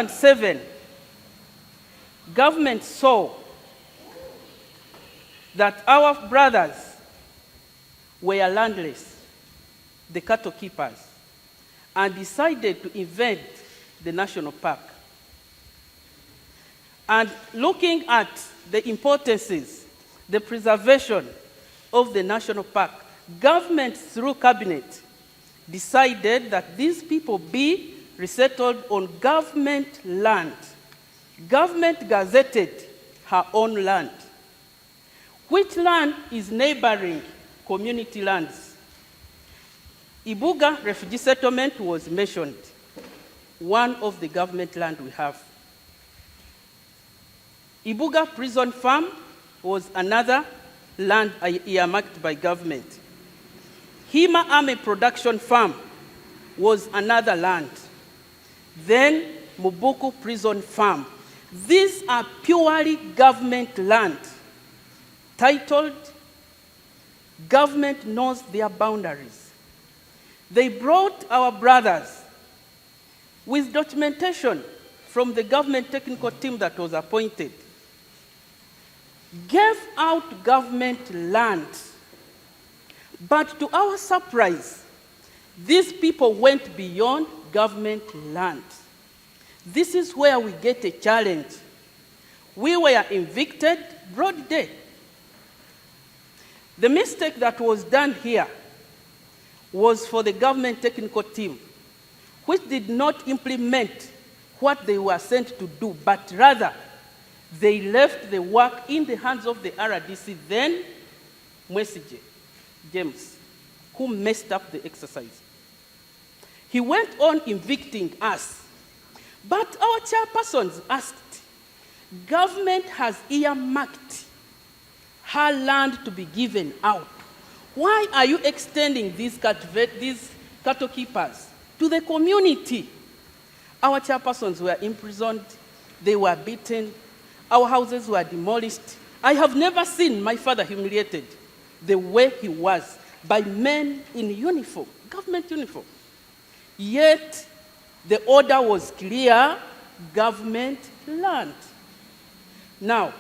2007, government saw that our brothers were landless, the cattle keepers, and decided to invent the national park. And looking at the importances, the preservation of the national park, government through cabinet decided that these people be resettled on government land. Government gazetted her own land, which land is neighboring community lands. Ibuga refugee settlement was mentioned, one of the government land we have. Ibuga prison farm was another land earmarked by government. Hima Army production farm was another land. Then Mubuku prison farm. These are purely government land, titled Government Knows Their Boundaries. They brought our brothers with documentation from the government technical team that was appointed, gave out government land. But to our surprise, these people went beyond government land. This is where we get a challenge. We were evicted broad day. The mistake that was done here was for the government technical team, which did not implement what they were sent to do, but rather they left the work in the hands of the RDC, then Mwesije James, who messed up the exercise. He went on evicting us. But our chairpersons asked, government has earmarked her land to be given out. Why are you extending these cattle keepers to the community? Our chairpersons were imprisoned, they were beaten, our houses were demolished. I have never seen my father humiliated the way he was by men in uniform, government uniform. Yet, the order was clear, government land. Now,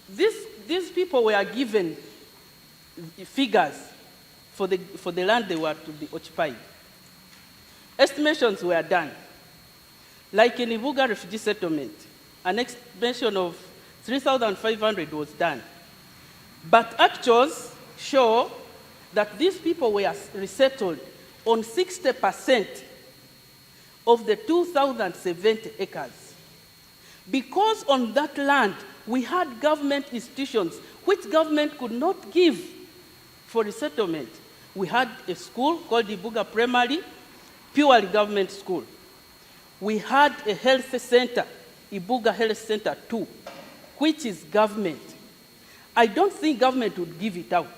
these people were given figures for the land they were to be occupied. Estimations were done. Like in Ibuga refugee settlement, an estimation of 3,500 was done. But actuals show that these people were resettled on 60% of the 2,070 acres. Because on that land, we had government institutions which government could not give for resettlement. We had a school called Ibuga Primary, purely government school. We had a health center, Ibuga Health Center 2, which is government. I don't think government would give it out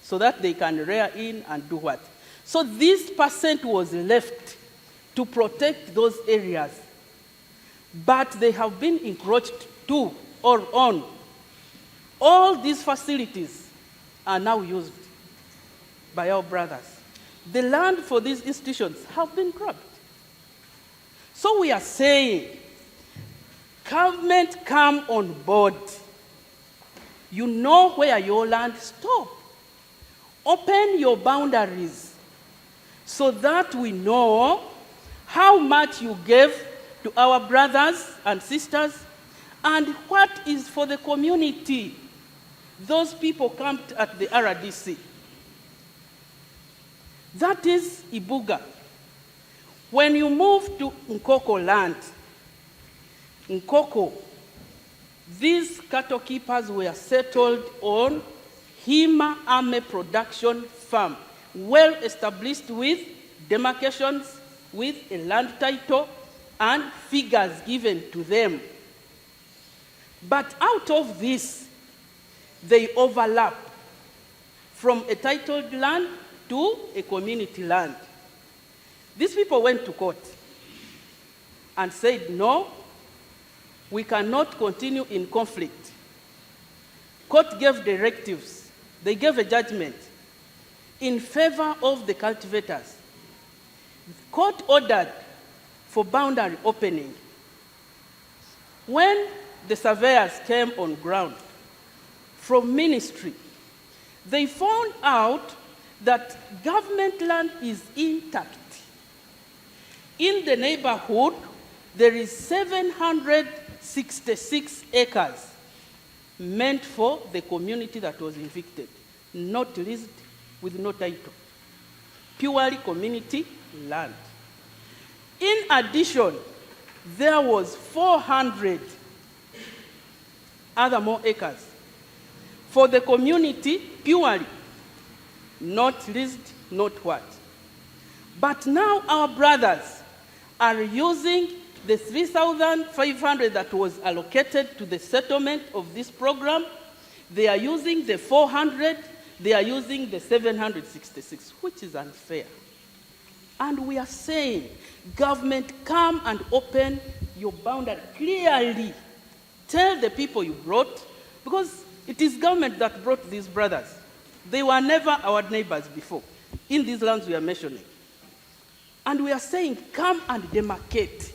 so that they can rear in and do what. So this percent was left to protect those areas. But they have been encroached to or on. All these facilities are now used by our brothers. The land for these institutions have been grabbed. So we are saying, government come on board. You know where your land stops. Open your boundaries so that we know how much you gave to our brothers and sisters and what is for the community. Those people camped at the RDC. That is Ibuga. When you move to Nkoko land, Nkoko, these cattle keepers were settled on Hima Army production farm, well established with demarcations, with a land title and figures given to them. But out of this, they overlap from a titled land to a community land. These people went to court and said, no, we cannot continue in conflict. Court gave directives. They gave a judgment in favor of the cultivators. Court ordered for boundary opening. When the surveyors came on ground from ministry, they found out that government land is intact. In the neighborhood, there is 766 acres meant for the community that was evicted, not leased with no title, purely community land. In addition, there was 400 other more acres for the community purely, not leased, not what. But now our brothers are using the 3,500 that was allocated to the settlement of this program. They are using the 400, they are using the 766, which is unfair. And we are saying, government, come and open your boundary clearly. Tell the people you brought, because it is government that brought these brothers. They were never our neighbors before, in these lands we are mentioning. And we are saying, come and demarcate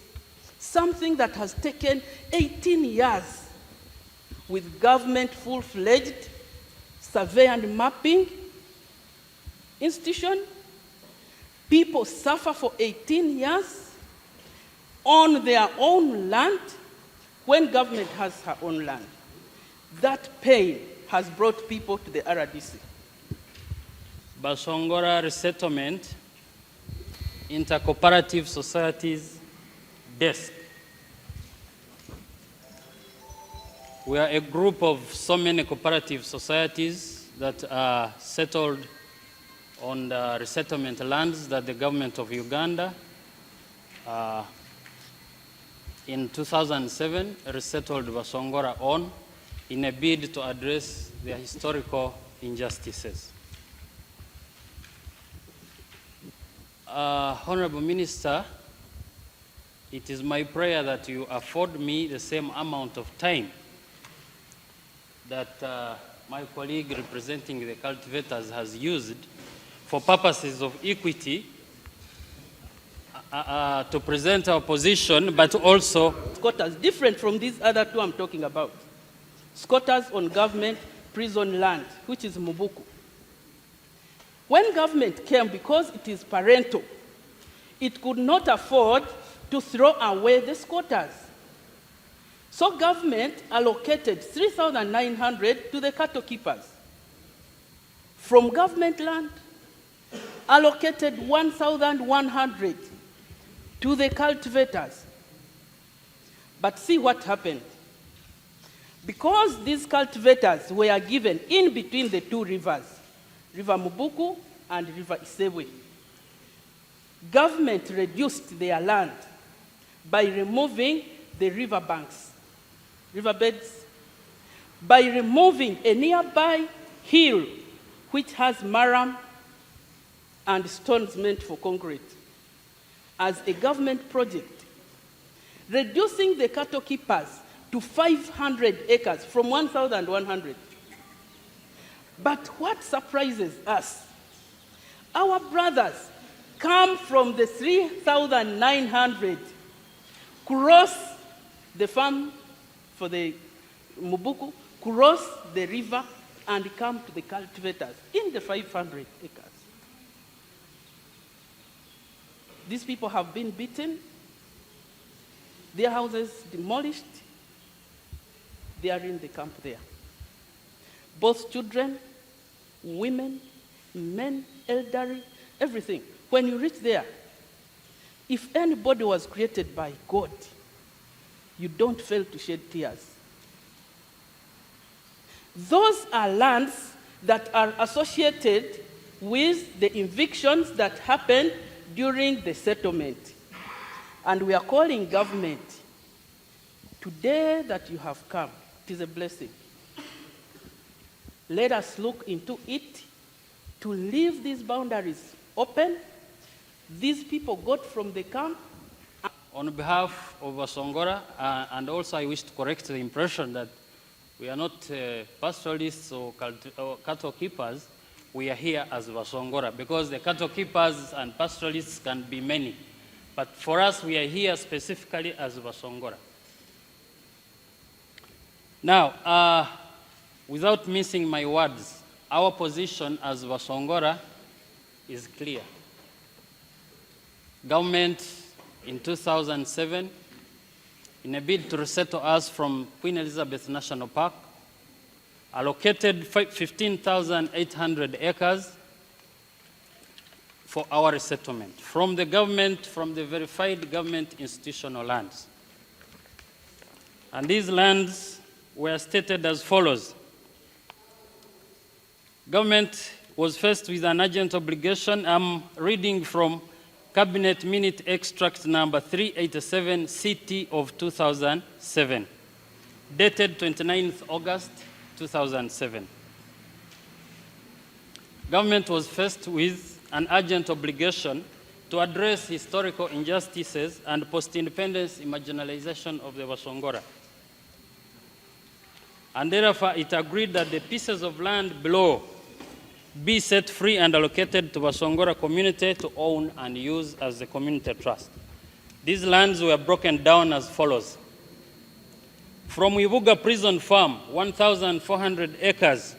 something that has taken 18 years with government full-fledged survey and mapping institution. People suffer for 18 years on their own land when government has her own land. That pain has brought people to the RDC. Basongora Resettlement Intercooperative Societies Desk. We are a group of so many cooperative societies that are settled on the resettlement lands that the government of Uganda in 2007 resettled Basongora on in a bid to address their historical injustices. Honorable Minister, it is my prayer that you afford me the same amount of time that my colleague representing the cultivators has used for purposes of equity to present our position, but also squatters, different from these other two I'm talking about. Squatters on government prison land, which is Mubuku. When government came, because it is parental, it could not afford to throw away the squatters. So government allocated 3,900 to the cattle keepers. From government land, allocated 1,100 to the cultivators. But see what happened. Because these cultivators were given in between the two rivers, River Mubuku and River Isebwe, government reduced their land by removing the river banks, riverbeds, by removing a nearby hill which has marram and stones meant for concrete as a government project, reducing the cattle keepers to 500 acres from 1,100. But what surprises us, our brothers come from the 3,900, cross the farm for the Mubuku, cross the river, and come to the cultivators in the 500 acres. These people have been beaten, their houses demolished, they are in the camp there. Both children, women, men, elderly, everything. When you reach there, if anybody was created by God, you don't fail to shed tears. Those are lands that are associated with the evictions that happened during the settlement. And we are calling government, today that you have come, it is a blessing. Let us look into it to leave these boundaries open. These people got from the camp. on behalf of Basongora, and also I wish to correct the impression that we are not pastoralists or cattle keepers. We are here as Basongora because the cattle keepers and pastoralists can be many. But for us, we are here specifically as Basongora. Now, without missing my words, our position as Basongora is clear. Government in 2007, in a bid to resettle us from Queen Elizabeth National Park, allocated 15,800 acres for our resettlement from the government, from the verified government institutional lands. And these lands were stated as follows. Government was faced with an urgent obligation. I'm reading from Cabinet Minute Extract number 387 CT of 2007, dated 29th August 2007. Government was faced with an urgent obligation to address historical injustices and post-independence marginalization of the Basongora. And therefore, it agreed that the pieces of land below be set free and allocated to Basongora community to own and use as the community trust. These lands were broken down as follows. From Ibuga Prison Farm, 1,400 acres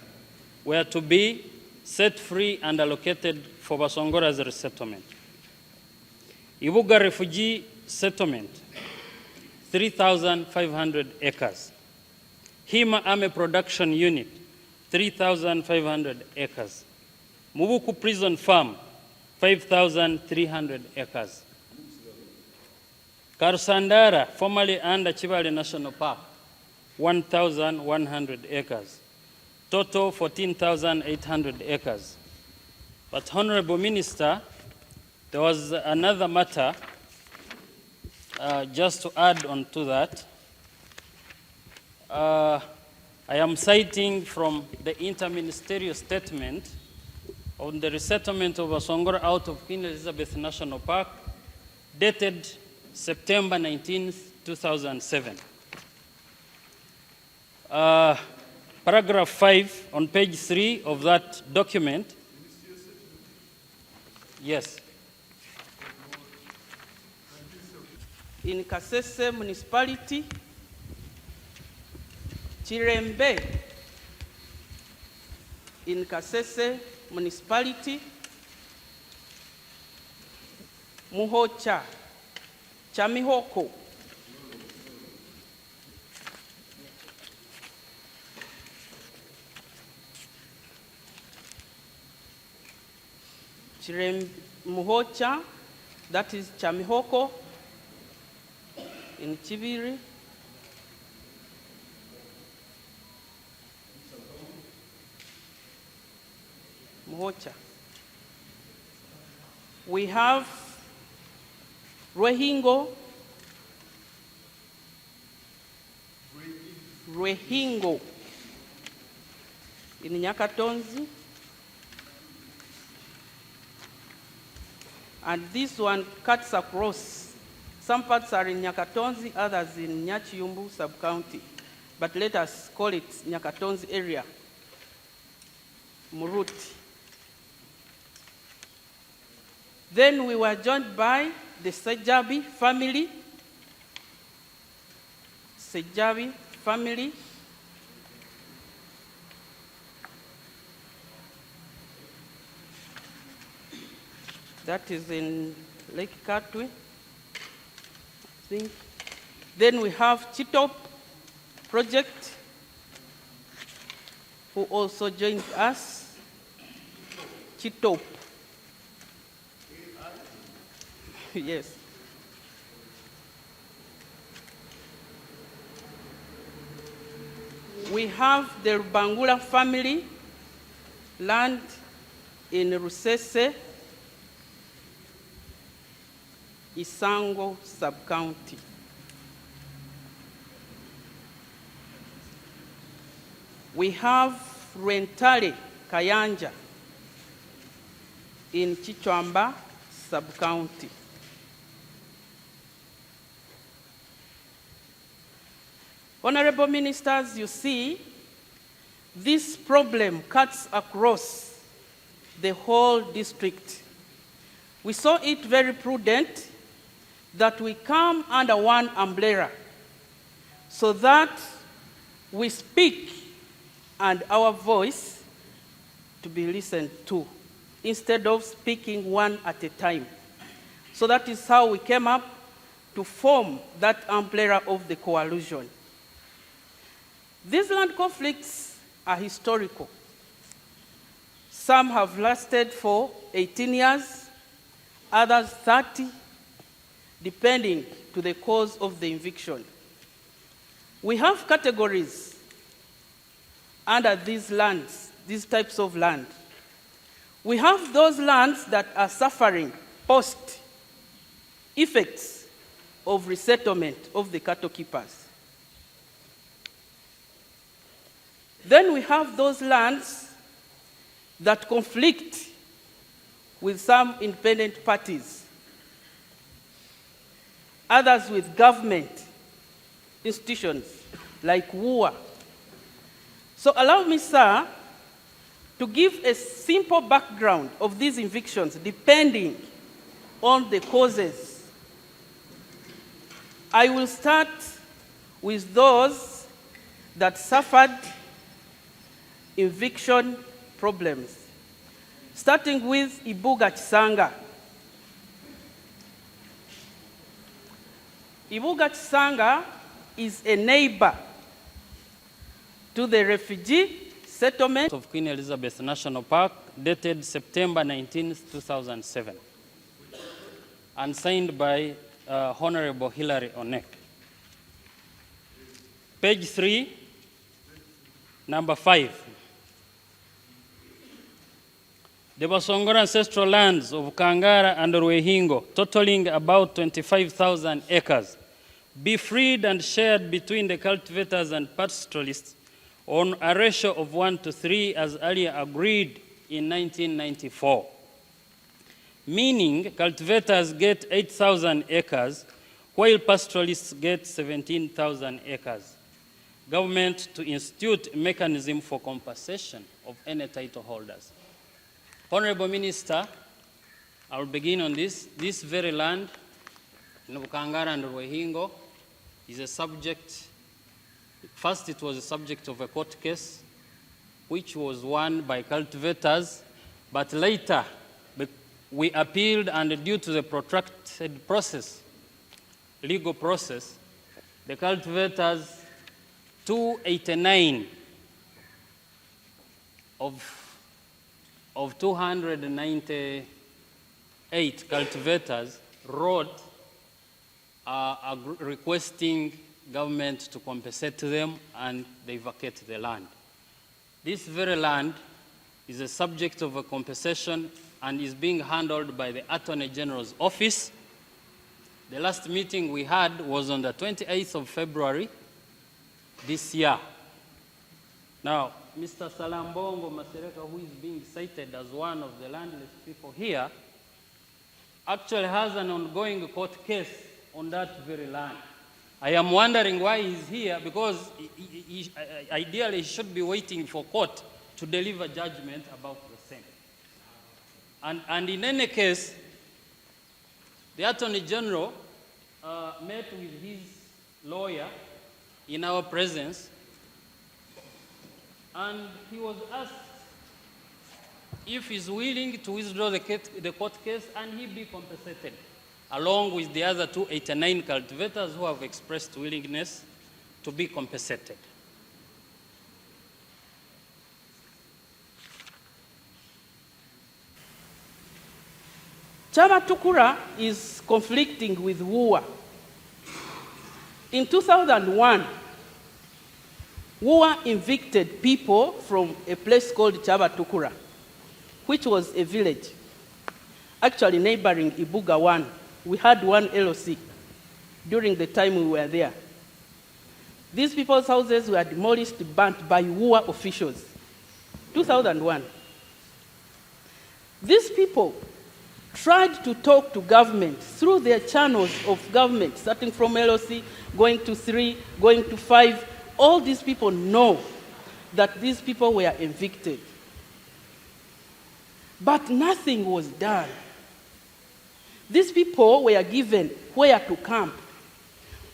were to be set free and allocated for Basongora's resettlement. Ibuga Refugee Settlement, 3,500 acres. Hima Army Production Unit, 3,500 acres. Mubuku Prison Farm, 5,300 acres. Karusandara, formerly under Chivale National Park, 1,100 acres. Total 14,800 acres. But Honorable Minister, there was another matter, just to add on to that. I am citing from the interministerial statement on the resettlement of Basongora out of Queen Elizabeth National Park, dated September 19th, 2007. Paragraph 5 on page 3 of that document. Yes. In Kasese municipality, Chirembe, in Kasese municipality, Muhocha, Chamihoko, Muhocha, that is Chamihoko, in Chibiri, Muhocha. We have Rehingo, in Nyakatonzi. And this one cuts across. Some parts are in Nyakatonzi, others in Nyachiyumbu sub-county. But let us call it Nyakatonzi area, Muruti. Then we were joined by the Sejabi family. Sejabi family. That is in Lake Katwe, I think. Then we have Chitop Project, who also joined us. Chitop. Yes. We have the Bangula family, land in Rusese, Isango sub-county. We have Rentale Kayanja in Chichwamba sub-county. Honorable Ministers, you see, this problem cuts across the whole district. We saw it very prudent that we come under one umbrella so that we speak and our voice to be listened to, instead of speaking one at a time. So that is how we came up to form that umbrella of the coalition. These land conflicts are historical. Some have lasted for 18 years, others 30, depending to the cause of the eviction. We have categories under these lands, these types of land. We have those lands that are suffering post-effects of resettlement of the cattle keepers. Then we have those lands that conflict with some independent parties, others with government institutions like WUA. So allow me, sir, to give a simple background of these evictions depending on the causes. I will start with those that suffered eviction problems, starting with Ibuga Kisanga. Ibuga Kisanga is a neighbor to the refugee settlement of Queen Elizabeth National Park, dated September 19, 2007, and signed by Honorable Hilary Onek. Page 3, number 5. The Basongora ancestral lands of Kangara and Rwehingo, totaling about 25,000 acres, be freed and shared between the cultivators and pastoralists on a ratio of 1:3 as earlier agreed in 1994. Meaning cultivators get 8,000 acres, while pastoralists get 17,000 acres. Government to institute a mechanism for compensation of any title holders. Honorable Minister, I will begin on this. This very land, Kangara and Rwehingo, is a subject. First, it was a subject of a court case, which was won by cultivators, but later we appealed, and due to the protracted process, legal process, the cultivators, 289 of 298 cultivators wrote requesting government to compensate them, and they vacate the land. This very land is a subject of a compensation and is being handled by the Attorney General's office. The last meeting we had was on the 28th of February this year. Now, Mr. Salambongo Masereka, who is being cited as one of the landless people here, actually has an ongoing court case on that very land. I am wondering why he's here, because ideally he should be waiting for court to deliver judgment about the same. And in any case, the Attorney General met with his lawyer in our presence, and he was asked if he's willing to withdraw the court case and he be compensated, along with the other 289 cultivators who have expressed willingness to be compensated. Chaba is conflicting with WUA. In 2001, WUA evicted people from a place called Chaba, which was a village, actually neighboring Ibuga 1. We had one LOC during the time we were there. These people's houses were demolished, burnt by WUA officials. 2001. These people tried to talk to government through their channels of government, starting from LOC, going to 3, going to 5. All these people know that these people were evicted. But nothing was done. These people were given where to camp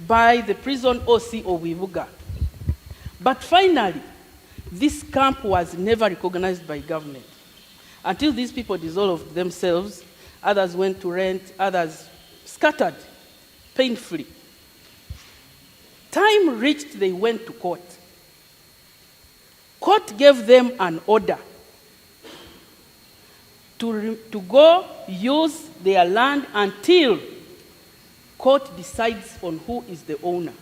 by the prison OC of Ibuga. But finally, this camp was never recognized by government until these people dissolved themselves. Others went to rent, others scattered painfully. Time reached, they went to court. Court gave them an order to go use their land until court decides on who is the owner.